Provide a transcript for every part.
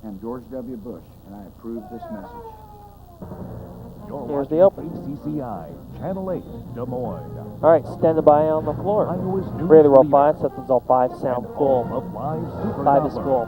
and George W. Bush, and I approve this message. Here's the open. KCCI, Channel 8, Des Moines. All right, standing by on the floor. Iowa's news Ready to roll leader. 5, systems all 5, sound And full. home of live super 5 is Doubler. full.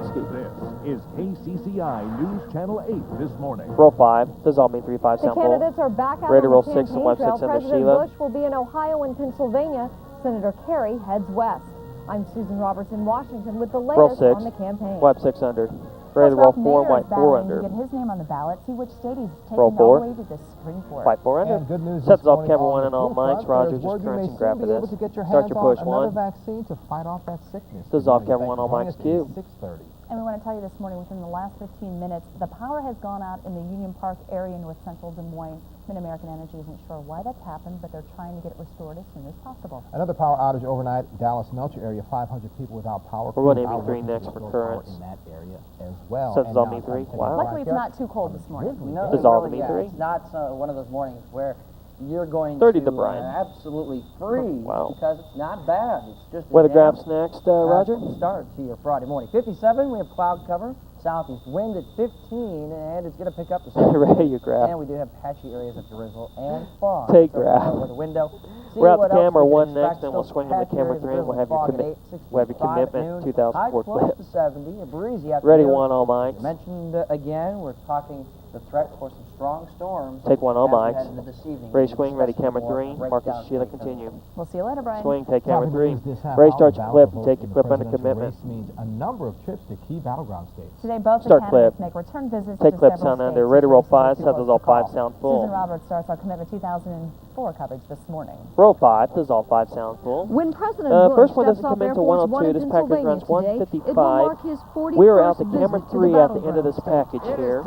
Scoop. This is KCCI News Channel 8 this morning. Roll 5, dissolve me 3, 5, The sound full. candidates are back out Ready to on roll the 6 and campaign left trail. 6 under President Sheila. Bush will be in Ohio and Pennsylvania. Senator Kerry heads west. I'm Susan Roberts in Washington with the Roll latest 6, on the campaign. left 6 under. Ready to roll 4, white 4 under. To get his name on the ballot, see which state he's taking Roll all 4. the way to the Supreme Court. White 4 under. And good news Sets this off morning camera on 1 the and all forefront, mics. Roger, there's just word you may currency soon grab be for able this. to get your Start hands your on push another 1. vaccine to fight off that sickness. This is off camera 1, all mics Q. 6:30. And we want to tell you this morning, within the last 15 minutes, the power has gone out in the Union Park area, north central Des Moines. Mid-American Energy isn't sure why that's happened, but they're trying to get it restored as soon as possible. Another power outage overnight, Dallas Melcher area, 500 people without power. We're going Crews to out ME3 working to next for restore power currents. in that area as well. Sets And on now ME3. I'm taking Wow. a Luckily, ride it's here. not too cold this morning. No, Dissolve really, in E3? it's not one of those mornings where you're going 30 to to Brian. absolutely freeze Wow. because it's not bad. It's just a Weather damn graphs next, Roger. start to your Friday morning. 57, we have cloud cover. Southeast wind at 15, and it's going to pick up this Ready your graph. And we do have patchy areas of drizzle and fog. Take So graph. over the window. See We're out what the else camera we can 1 expect. next, then we'll Still swing on the patchy camera areas of 3, and we'll drizzle have your fog at commit. 8, We'll have your 65 at commitment noon. 2004 High close flip. to 70, a breezy afternoon. Ready 1, all mics. Mentioned again, we're talking the threat for some strong storms. Take 1, all as we mics. head into this evening. Ready We'll swing, ready discuss camera more 3. breakdown Marcus, Sheila, later. continue. We'll see you later, Brian. Swing, take camera Topic 3. news this half Ready, hour, start the your ballot clip, vote and take in your the clip under presidential commitment. race means a number of trips to key battleground states. Today, both the Start candidates clip. make return visits Take to clip, several sound states. under. Ready to roll Races are 5, too set close those all to call. 5, sound full. Susan Roberts starts our Commitment 2004 coverage this morning. Roll 5, dissolve 5, sound full. When President Bush First one steps doesn't off come Air into Force 102. One in This package Pennsylvania runs today, it will 155. mark his 41st We're out the visit camera to 3 the at the end of this battleground. package here.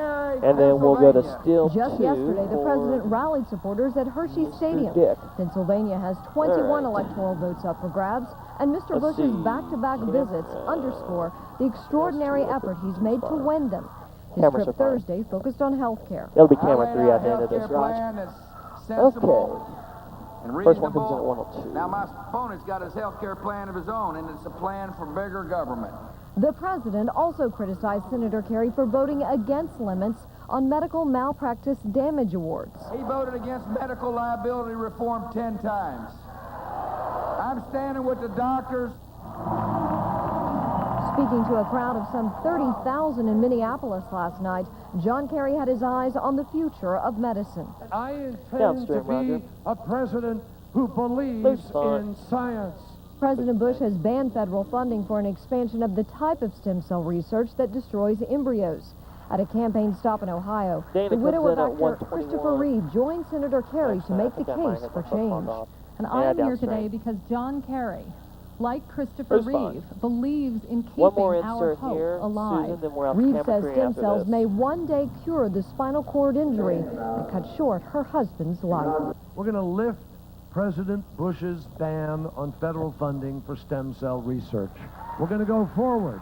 And then we'll go to still 2 Just yesterday, the for president rallied supporters at Hershey Mr. Stadium. Dick. Pennsylvania has 21 All right. electoral votes up for grabs, and Mr. Let's Bush's see. back-to-back visits underscore the extraordinary effort he's made to win them. His Cameras trip are fine. Thursday focused on health care. It'll be camera 3 at the end of this, Raj. Okay. First one comes in at 102. Now, my opponent's got his health care plan of his own, and it's a plan for bigger government. The president also criticized Senator Kerry for voting against limits on medical malpractice damage awards. He voted against medical liability reform 10 times. I'm standing with the doctors. Speaking to a crowd of some 30,000 in Minneapolis last night, John Kerry had his eyes on the future of medicine. I intend Downstream, to be Roger. a president who believes Loose spot. in science. President Bush has banned federal funding for an expansion of the type of stem cell research that destroys embryos. At a campaign stop in Ohio, Dana the widow comes of in at actor 121. Christopher Reeve joined Senator Kerry to make the case for change. And Yeah, I'm here downstream. today because John Kerry, like Christopher Who's fine? Reeve, believes in One more keeping our insert hope here, alive. Susan, then we're out to Reeve camera says 3 stem after cells this. may one day cure the spinal cord injury that cut short her husband's life. We're going to lift President Bush's ban on federal funding for stem cell research. We're going to go forward.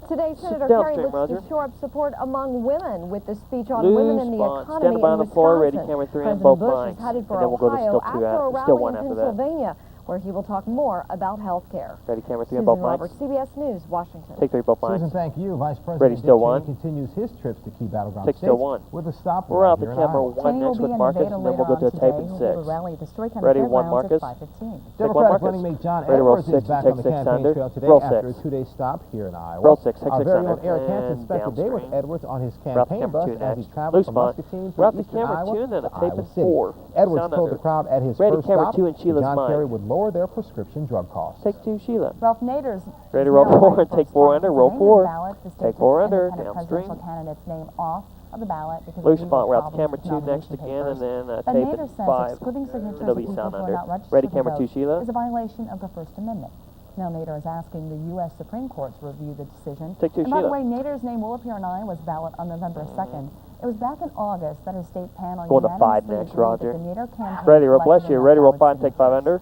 Today, Senator downstream, Kerry looks Roger. to shore up support among women with the speech on Loose women in the spot. economy Standing by in on the floor, ready, Wisconsin. camera 3 on President both Bush mics. is headed for And then we'll go to Ohio still 2 after a still rally 1 in after that. Pennsylvania, where he will talk more about health care. Ready, camera 3 on Susan both Roberts, mics. CBS News, Washington. Take 3 both Susan, mics. thank you. Vice President Ready, still Dick Cheney 1. continues his trips to key battleground Take states still 1. with a stop We're out the here in camera Iowa. 1 Cheney will next be with in Marcus, Nevada and then we'll later go to on a tape today. at He'll 6. hold a rally at the Story County Ready, 1 Fairgrounds Marcus. at 5:15. Take 1 Democratic Marcus. running mate John Ready, roll Edwards 6 is back and on the take 6 campaign under. trail today Roll after a 6. two-day stop here in Iowa. Roll 6, take Our 6 very under. own Eric Hansen And spent the day with downstream. Edwards on his We're out the campaign camera bus 2 as he next. traveled Loose from spot. Muscatine We're out to the eastern camera Iowa 2 and then to a tape Iowa at City. 4. Edwards Sound told under. the crowd at his Ready, first camera stop 2 and Sheila's John mic. Kerry would lower their prescription drug costs. Take 2, Sheila. Ralph Nader's Ready to is roll now 4 ready and for take a 4 spot under. on Roll today's 4. ballot. The Take state 4 took under. independent Downstream. presidential candidate's name off of the ballot because Loose of legal spot. We're out the problems camera with 2 next nomination again, and papers. then But tape Nader at says 5. excluding signatures It'll of be people sound who are under. not registered Ready, to camera vote 2, Sheila. is a violation of the First Amendment. Now Nader is asking the U.S. Supreme Court to review the decision. Take 2, And by the Sheila. way, Nader's name will appear on Iowa's ballot on November 2nd. It was back in August that a state panel Going to 5 unanimously next, agreed Roger. that the Nader campaign Ready, roll, bless collected you. enough Ready, roll valid 5 and take 5 signatures. under.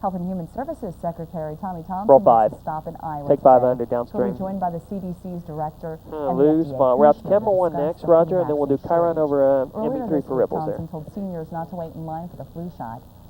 Health and Human Services Secretary Tommy Thompson Roll makes 5. a stop in Iowa Take 5 today. under, downstream. He'll be joined by the CDC's director and the Loose FDA spot. We're out the commissioner camera to 1 discuss next, the flu Roger, and then we'll do vaccine Chiron shortage. over Earlier ME3 this for week, Ripples there. Thompson told seniors not to wait in line for the flu shot.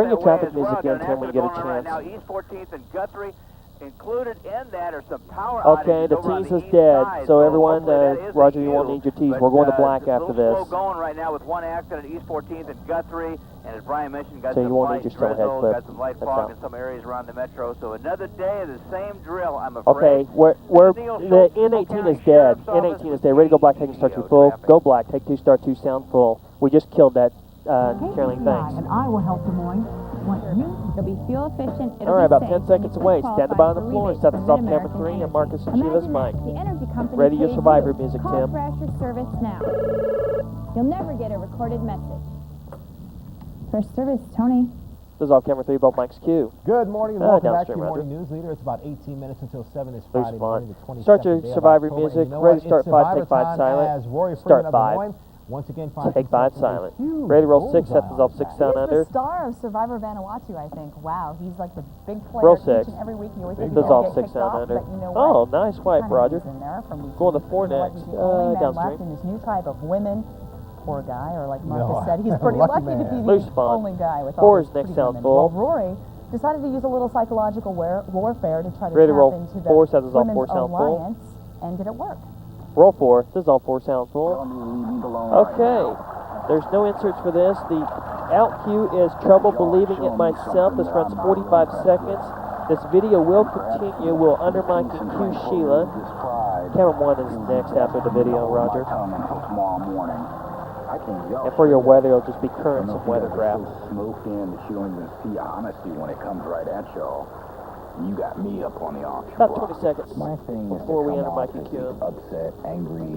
bring that your traffic way as music well. in, Got an Tim, when you get a accident going on right chance. now, East 14th and Guthrie. Included in that are some power Okay, outages the over on tease the is east dead. side, So everyone, hopefully that is Roger, a you won't U, need your tease. but, We're going to black it's a after little this. slow going right now with one accident at East 14th and Guthrie, and as Brian mentioned, got So you some won't light need your still head drizzle, clip. got some light That's fog out. in some areas around the metro. So another day of the same drill, I'm afraid. Okay, the N18 is dead. N18 is dead. Ready to go black, take start 2 full. Go black, take 2 start 2 sound full. We just killed that Caroline, thanks. And Iowa Health Des Moines. It'll be fuel efficient. All right, about 10 seconds away. Stand by on the floor and set this off camera 3 and Marcus and Sheila's mic. The energy company Ready your pays Survivor you. music, Call Tim. Thrasher Service now. You'll never get a recorded message. First service, Tony. This is off camera 3, both mics Q. Good morning and welcome back to downstream, your Roger. morning news leader. It's about 18 minutes until 7 this There's Friday fun. morning, the 22nd Start your day of Survivor October. music. And you know Ready what? to start It's 5, Survivor take 5 time silent. as Rory Start Freeman of Des 5. Moines once again finds Take 5 himself in a silent. huge Ready to roll 6, set bullseye. this off 6 sound He's under. the star of Survivor Vanuatu, I think. Wow, he's like the big player Roll each 6. and every week. You always Big think This he's is off gonna get 6 kicked sound off, under. but you know Oh, what? nice wipe, Kinda Roger. hangs in there from week Going to week. 4 You know what? next. He's the only man Downstream. left in this new tribe of women. Poor guy, or like Marcus No, said, he's pretty lucky lucky to man. be Loose the fun. only guy with 4 all is these next pretty sound women. full. Well, Rory decided to use a little psychological warfare to try to Ready to tap roll into the 4, set this off Women's 4 sound full. Alliance, and did it work? Roll 4. This is all 4 sound full. Okay. There's no inserts for this. The out cue is Trouble Believing It Myself. This runs 45 seconds. This video will continue. We'll under mic and cue Sheila. Camera 1 is next after the video, Roger. And for your weather, it'll just be currents and weather graph. Smoked in that you don't even see honesty when it comes right at y'all. You got me up on the auction About block. 20 seconds My thing is before to we come enter off mic as and cue. the upset, angry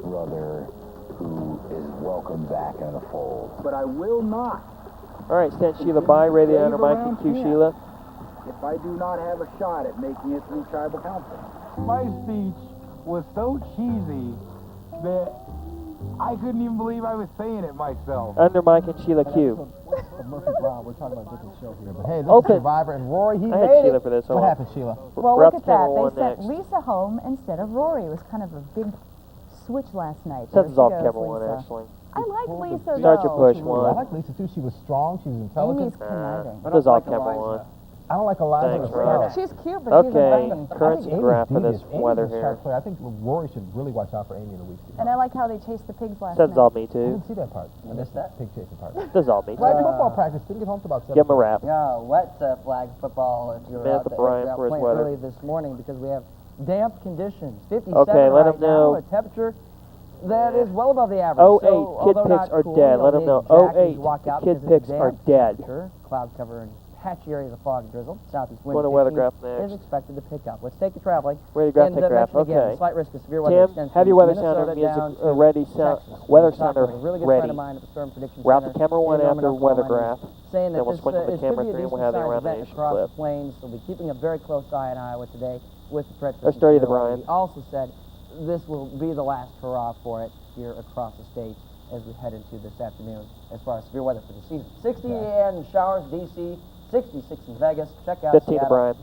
brother who is welcome back in the fold. But I will not. All right, stand Sheila by. Ready to enter mic and cue Sheila. If I do not have a shot at making it through tribal council. My speech was so cheesy that I couldn't even believe I was saying it myself. Under mic and Sheila Q. Murphy Brown, we're talking about a different show here. But hey, this Open. is Survivor, and Rory, he I had made Sheila it. for this. What happened, Sheila? Well, We're look up at to camera that. 1 They sent next. Lisa home instead of Rory. It was kind of a big switch last night. Set There this she off goes, camera 1, Lisa. actually. I like Lisa, Start your though. push, She- 1. I like Lisa too. She was strong. She was intelligent. Amy's conniving. This is off camera 1. I don't like Eliza Thanks, herself. Roger. She's cute, but she's Okay, annoying. currents and graph for this Amy's weather a sharp here. player. I think Rory should really watch out for Amy in the weeks to come. And I like how they chased the pigs last Says night. all me I too. didn't see that part. I missed that pig chasing part. This is all me Flag too. football practice. Didn't get home till about 7. Give him a wrap. Yeah, wet flag football if you're Samantha out, Bryant out for his playing weather. early this morning because we have damp conditions. 57 Okay, let right him know. now, a temperature that is well above the average. 08, so, kid although pics not are cool, dead. you'll Let 'em need know. jackets 08, to walk out kid because of pics the are damp dead. temperature. Cloud cover and patchy areas of fog drizzle. Southeast wind Going to weather 15 graph next. is expected to pick up. Let's take the traveling. Ready to graph, And, take graph. mention again, Okay. the slight risk of severe weather Tim, extends have from your weather Minnesota sounder music down to ready. Texas. Weather Talked sounder with a really good ready. friend of mine at the Storm Prediction We're out Center to camera 1 in after Norman, weather Oklahoma. graph. Saying Then that we'll this swing to the could camera be a 3 and we'll decent have the sized around the event nation across clip. the plains. We'll be keeping a very close eye on Iowa today with the threat to Let's dirty the severe weather. brine. He also said this will be the last hurrah for it here across the state as we head into this afternoon as far as severe weather for the season. 60 and showers, D.C., 66 in Vegas. Check out 15 to Seattle, Brian.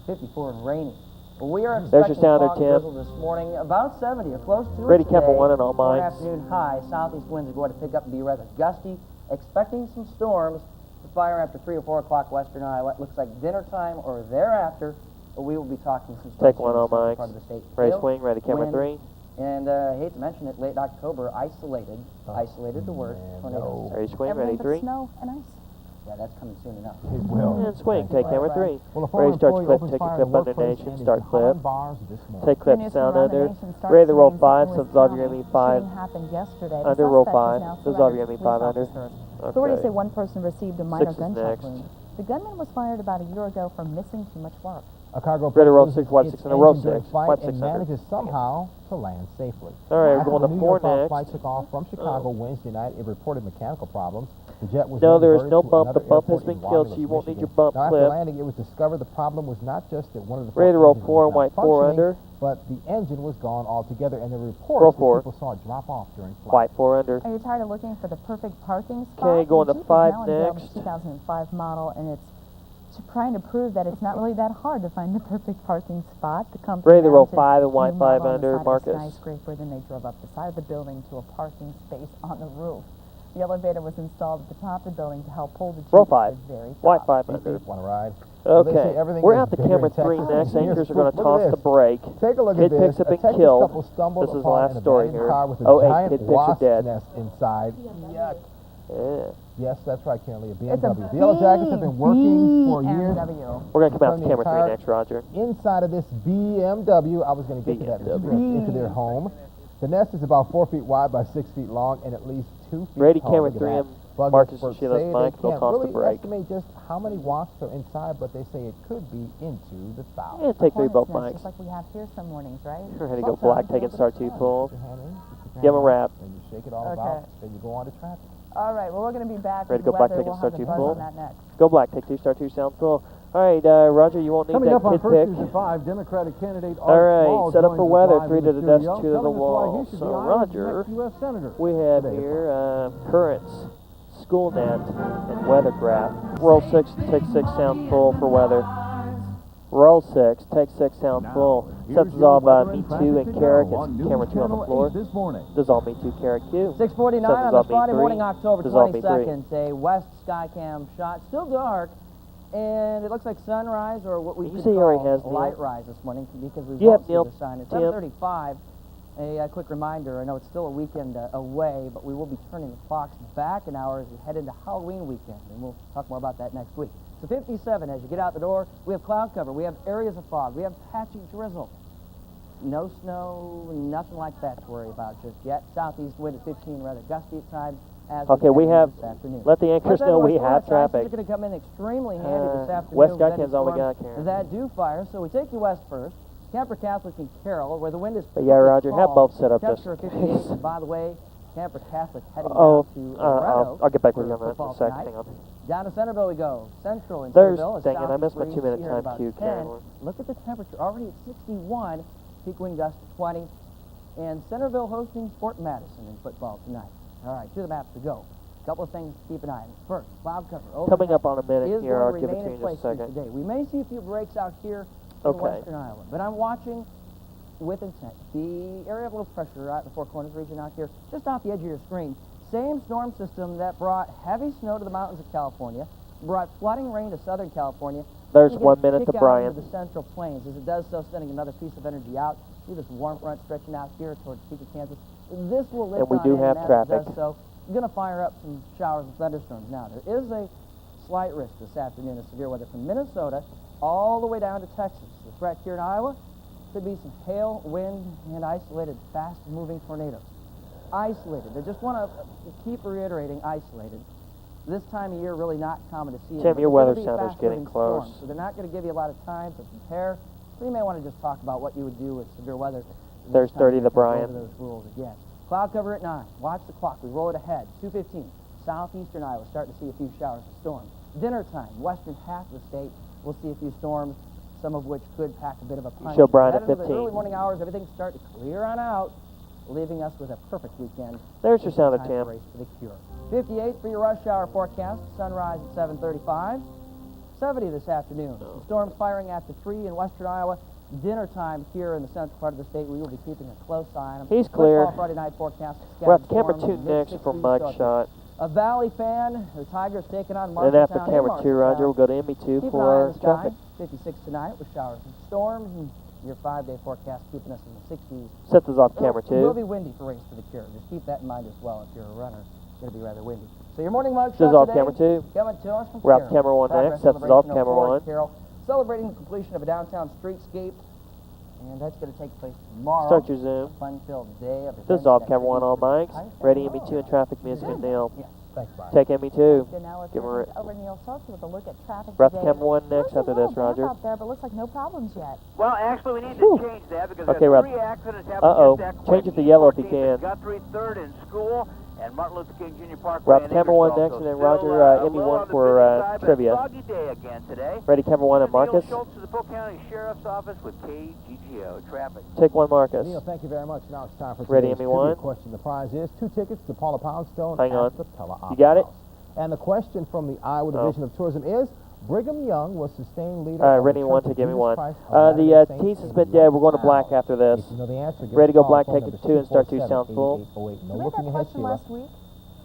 54 and rainy. Well, we are There's your expecting sounder, fog Tim. drizzle this morning, about 70 or close to Ready, it camera today. 1 and all For an mics. afternoon high, southeast winds are going to pick up and be rather gusty. Expecting some storms to fire after 3 or 4 o'clock western Iowa. It looks like dinner time or thereafter. But we will be talking some storms Take one in the all southern mics. part of the state. Ready, Hail, swing. Ready, camera wind, 3. And I hate to mention it, late October, isolated the word, tornadoes. Ready, swing. Everything Ready, but 3. snow and ice. Yeah, that's coming soon enough. It will. And swing. Take camera 3. Well, a former Ready, start employee clip. opens Take a fire in clip the under workplace nation. and is Start behind clip. bars this morning. Take clip, Good news sound from around the under. nation starts Ready to roll today. 5. St. Subs Louis off. You're County. going to need 5. Shooting happened yesterday. The Under roll suspect is 5. now This is all surrounded you're going to need with 5 under. police officers. Okay. Authorities say one person received a minor 6 is gunshot next. wound. The gunman was fired about a year ago for missing too much work. A cargo Ready to plane roll loses 6, wipe its 6 in a row engine during 6. flight Wipe and 6 under. manages somehow to land safely. All right, we're After going the to New 4 York next. flight took off from Chicago Wednesday night. It reported mechanical problems. The jet was No, then there is diverted no to bump. another The bump has airport been in killed, so Romulus, you won't need Michigan. your bump Now, after clip. landing, it was discovered the problem was not just that one of the Ready to front roll engines 4 was and white not 4 functioning, under. but the engine was gone altogether, and the Roll reports 4. that people saw it drop off during flight. White 4 under. Are you tired of looking for the perfect parking spot? Okay, going The to Jeep is 5 now unveiled next. the 2005 model, and it's trying to prove that it's not really that hard to find the perfect parking spot. The company Ready to roll mounted 5 and a white new 5 model on the under. side of a Marcus. skyscraper, then they drove up the side of the building to a parking space on the roof. The elevator was installed at the top of the building to help pull the Jeep Roll to 5. the very top. White 5 Beep, under. beep, want to ride? Well, they say Okay, everything we're is out to bigger camera in 3 Texas. next. Here's Anchors are proof. going to Look at toss this. the brake. Take a look Kid at this. pics have A been Texas killed. couple stumbled This is the upon last an story abandoned here. car with a Oh, 8 giant kid pics are wasp dead. nest inside. Yuck. Yeah. Yes, that's right, Kennedy. A It's a BMW. The Yellow Jackets have been working for years. BMW. We're going to come out Turn to the camera 3 entire next, Roger. Inside of this BMW, I was going to get to that into their home. The nest is about 4 feet wide by 6 feet long and at least 2 feet Ready, tall. camera Look at 3 that. and Bug Marcus and experts Sheila's say mic, they they'll can't toss the really break. estimate just how many wasps are inside, but they say it could be into the thousands. Yeah, take three both Hornet's nest, mics. just like we have here some mornings, right? We're ready to Well go black, done. take it, start two full. Put your hand in, put your Give 'em a hand wrap. out, then you shake it all Okay. about, then you go on to traffic. All right, well, we're going to be back Ready with to go black, weather. take it, We'll start have the two buzz full. on that next. Go black, take two, start two, sounds full. All right, Roger, you won't need Coming that up on kid First pick. News at 5, Democratic candidate All Art right, Small set up joins for us weather, live 3 in to the the desk, studio, 2 to the telling us why wall. he should be So, Iowa's Roger, next U.S. Senator. we have Today. here currents, school net, and weather graph. Roll 6, take 6, sound full for weather. Roll 6, take 6, sound full. Sets us all by Me Too and Carrick. It's camera 2 on the floor. This morning. Dissolve Me Too, Carrick Q. 6:49 Sets us on the all Me Friday 3. morning, October Dissolve Me 3. 22nd. A west skycam shot, still dark, and it looks like sunrise or what we You could say he already call has light Neil? rise this morning because we've Do you have all seen Neil, the sign. It's Tim? 7:35. A quick reminder, I know it's still a weekend away, but we will be turning the clocks back an hour as we head into Halloween weekend, and we'll talk more about that next week. So 57, as you get out the door, we have cloud cover, we have areas of fog, we have patchy drizzle. No snow, nothing like that to worry about just yet. Southeast wind at 15, rather gusty at times. As Okay, we head have, this afternoon. let the anchors know we have traffic. It's going to come in extremely handy this afternoon. West with any Skycam's all we storms got, Karen. that do fire. So we take you west first. Camper Catholic and Carroll, where the wind is But yeah, pretty Roger, have tall. both set up just Temperature in 58. case. And by the way, Camper Catholic heading Oh, down to Loretto. I'll get back with for you on that in a football sec. tonight. Hang on. Down to Centerville we go. Central and There's, Centerville is dang it, I missed my southeast 2-minute breeze here time at about cue, 10. Carolyn. Look at the temperature, already at 61. Peak wind gust 20. And Centerville hosting Fort Madison in football tonight. All right, to the maps to go. Couple of things to keep an eye on. First, cloud cover. Coming up on a minute is here, going I'll to give it remain to you in in just a place second. today. We may see a few breaks out here in Okay. western Iowa, but I'm watching with intent. The area of low pressure out in the Four Corners region out here, just off the edge of your screen. Same storm system that brought heavy snow to the mountains of California, brought flooding rain to Southern California. There's It's 1 gonna minute to kick out Brian. into the Central Plains. As it does so, sending another piece of energy out. See this warm front stretching out here towards Topeka, Kansas. This will lift And we on do in, have and as traffic. it does so, we're going to fire up some showers and thunderstorms. Now, there is a slight risk this afternoon of severe weather from Minnesota all the way down to Texas. The threat here in Iowa could be some hail, wind, and isolated fast-moving tornadoes. Isolated. I just want to keep reiterating isolated. This time of year, really not common to see it. Tim, but your it's weather gonna be a center's getting fast-moving storm, close. so they're not going to give you a lot of time to prepare. So you may want to just talk about what you would do with severe weather. this There's time of 30 year. to Go over Brian. those rules again. Cloud cover at 9. Watch the clock. We roll it ahead. 2:15. Southeastern Iowa. Starting to see a few showers and storms. Dinner time. Western half of the state. We'll see a few storms, some of which could pack a bit of a punch. Show Brian Head at into the 15. early morning hours, everything's starting to clear on out, leaving us with a perfect weekend. There's your sounder, Time Tim. to race for the cure. 58 for your rush hour forecast. Sunrise at 7:35. 70 this afternoon. Some storms firing after 3 in western Iowa. Dinner time here in the central part of the state. We will be keeping a close eye on them. He's clear. Football Friday night forecast. We're at scattered camera storms 2 in next for mid-60s, mug so if shot. you're a Valley fan, the Tigers taking on And Marshalltown. then after in camera 2, Roger, we'll go to ME2 Keep an eye on for the sky. traffic. 56 tonight with showers and storms, and your 5-day forecast keeping us in the 60s. Sets us off camera It will 2. be windy for Race for the Cure. Just keep that in mind as well if you're a runner. It's going to be rather windy. So your morning mug shot Sets off today, camera 2. coming to us from We're off Carroll. camera 1 Progress next. Sets us off celebration camera Ford 1. Carroll, celebrating the completion of a downtown streetscape, and that's going to take place tomorrow. Start your zoom. A fun-filled day of This is events, off camera 1 all activities. mics. Ready ME2 and traffic music and Neil. Yeah. Thanks, Brian. Take ME2. Good, now let's Give move her things over to Neil Sosa with a look at traffic We're off today. camera 1 next Looks a after little this, damp Roger. out there, but looks like no problems yet. Well, actually, we need Whew. to change that because Okay, there's Rob. 3 accidents happening Uh-oh. just that Change quick. it to yellow if you E14 can. is Guthrie 3rd in school, and Martin Luther King Jr. Parkway. We're off in camera 1 Ingersoll. next, So and then still, Roger, a little ME1 on the for busy side, but trivia. foggy day again today. Ready camera 1 and Marcus. Neil Schultz to the Polk County Sheriff's Office with KGGO traffic. Take 1 Marcus. Neil, thank you very much. Now it's time for Ready, today's ME1? trivia question. The prize is 2 tickets to Paula Poundstone Hang on. at the Pella Opera You got it? House. And the question from the Iowa Division of Tourism is, Brigham Young was sustained leader All right, of the ready, Church 1 of to give me Jesus 1. Christ of The Latter-day Saints tease has in been dead. We're going to Youngstown. black after this. If you know the answer, give Ready to us a go call. black, Phone take number it 2 and start 2 sounds full. 247-8808. No Did we have looking that ahead, question Sheila. last week?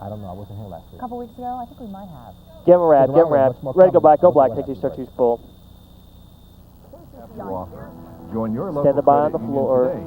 I don't know. I wasn't here last week. A couple weeks ago? I think we might have. Give him a rad, give him a rad. Much more Ready to go coming. black, go We'll black, do take it 2 start after 2 full. Join your local Standing by on credit the union floor. today.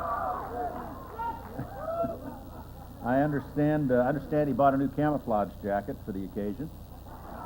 I understand he bought a new camouflage jacket for the occasion.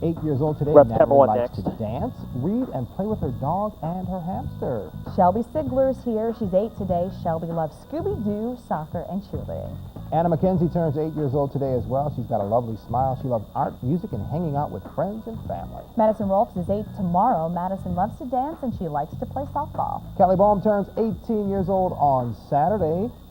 8 years old today. Rep number Natalie one likes next. to dance, read, and play with her dog and her hamster. Shelby Sigler's here. She's 8 today. Shelby loves Scooby-Doo, soccer, and cheerleading. Anna McKenzie turns 8 years old today as well. She's got a lovely smile. She loves art, music, and hanging out with friends and family. Madison Rolfs is 8 tomorrow. Madison loves to dance, and she likes to play softball. Kelly Baum turns 18 years old on Saturday.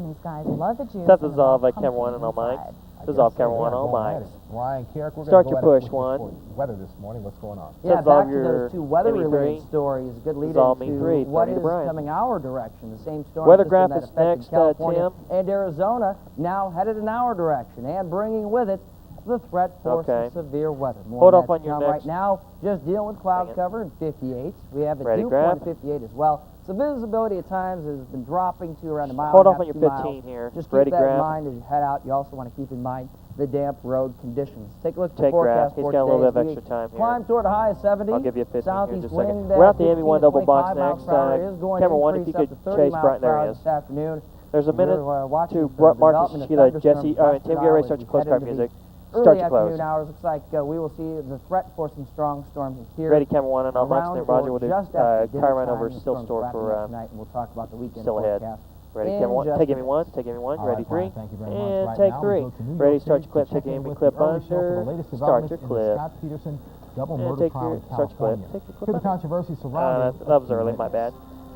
and these guys love the juice. Seth and is love camera pumpkin one and all mics. inside. Dissolve camera one, all mics. Ryan Carrick, we're Start going to your go push at it one. for weather this morning. What's going on? Yeah, Dissolve back to your those two weather-related ME3. stories. Good lead Dissolve into ME3, what 30 to is Brian. coming our direction. The same storm Weather system that graphics affected next, California Tim. and Arizona now headed in our direction and bringing with it the threat for Okay. some severe weather. More Hold on off that on to your come next- right now. Just dealing with cloud Hang it. cover and 58. We have a Ready, dew grab. point of 58 as well. So visibility at times has been dropping to around a mile. Hold and a off half, on your 2 miles. 15 here. Just Ready, keep that in grab. mind as you head out. You also want to keep in mind the damp road conditions. Take a look at the Take grab. forecast He's for got a little today bit of as we extra time here. climb toward a high of 70. I'll give you a 15 here in Southeast just a second. wind We're out the 15 ME1 to double box 25 miles next. per hour is going Camera to one, if increase you up could to 30 chase miles Brighton, per there hour he is. this afternoon. There's a minute We're, watching to for the mark development the of Sheila, thunderstorms Jesse, west Tim, of get ready, Iowa start as your we close head car into the music. Early Start your close. afternoon hours, looks like we will see the threat for some strong storms here. Ready, camera one, and I'll next around there, Roger, or with a just after dinner car run time. over The still storm's store wrapping for up tonight, and we'll talk about the weekend still ahead. forecast. Ready, in camera one, just take a me one, take me one, All ready, right, three, Brian, thank you very much. and Right take now, three. we go to New Ready, York start City your clip, to check take in aim, with clip the early show for under, the latest start developments your in the clip. Scott Peterson double And murder take trial your, in start your clip, California. take your clip Hear the under. controversy surrounding That was early, my bad.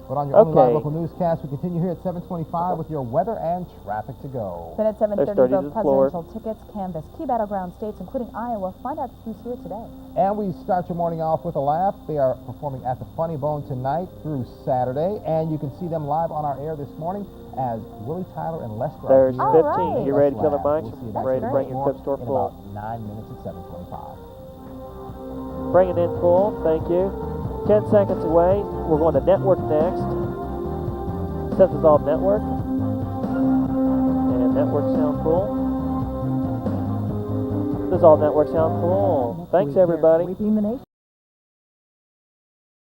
But on your own live Okay. local newscast, we continue here at 7:25 with your weather and traffic to go. Then at 7:30, There's 30 to both the floor. presidential tickets canvass key battleground states, including Iowa. Find out who's here today. And we start your morning off with a laugh. They are performing at the Funny Bone tonight through Saturday, and you can see them live on our air this morning as Willie Tyler and Lester. There's are 15. right. You ready to kill the Laugh. mics? We'll see you That's Ready to bring great. your clip store in full? about 9 minutes at 7:25. Bring it in full, thank you. 10 seconds away. We're going to network next. Set dissolve network. And network sound full. Dissolve network sound full. Thanks, everybody. Sweeping the nation.